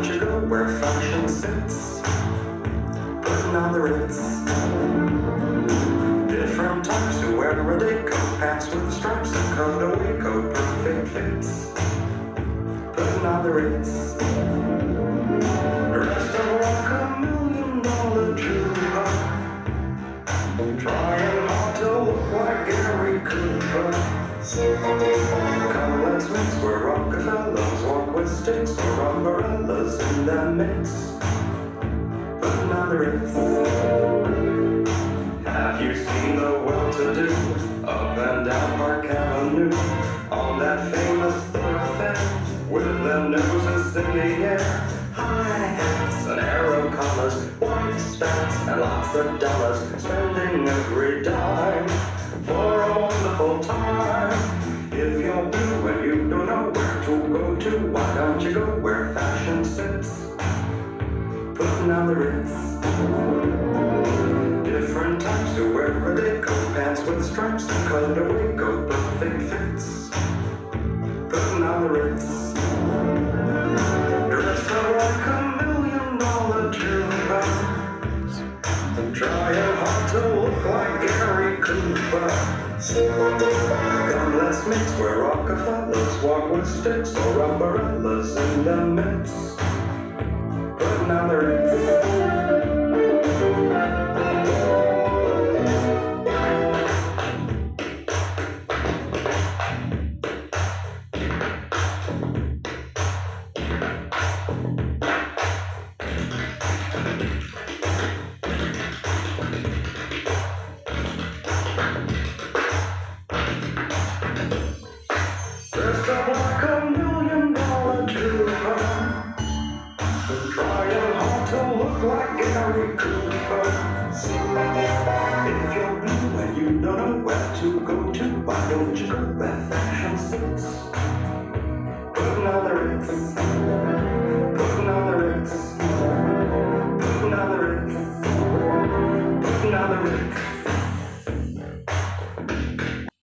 don't you go where fashion sits? Putting on the Ritz. Different types to wear a day coat, pants with stripes and cutaway coat, perfect fits. Putting on the Ritz. Dressed up like $1 million trooper, trying hard to look like Gary Cooper. Come, let's mix where Rockefellers walk with sticks or umbrellas in the mix. Putting on the Ritz. Have you seen the well-to-do up and down Park Avenue on that famous thoroughfare with their noses in the air? High hats and arrow collars, white spats and lots of dollars, spending every dime for a wonderful time. If you're blue and you don't know where to go to, why don't you go where fashion sits? Putting on the Ritz. Different types to wear a day coat, pants with stripes and cutaway coat, perfect fits. Putting on the Ritz. Dressed up like $1 million trooper, trying hard to look like Gary Cooper. Come, let's mix where Rockefellers walk with sticks or umbrellas in the mix. Putting on the Ritz. Dressed up like $1 million trooper, trying hard to look like Gary Cooper. If you're blue and you don't know where to go to, why don't you go where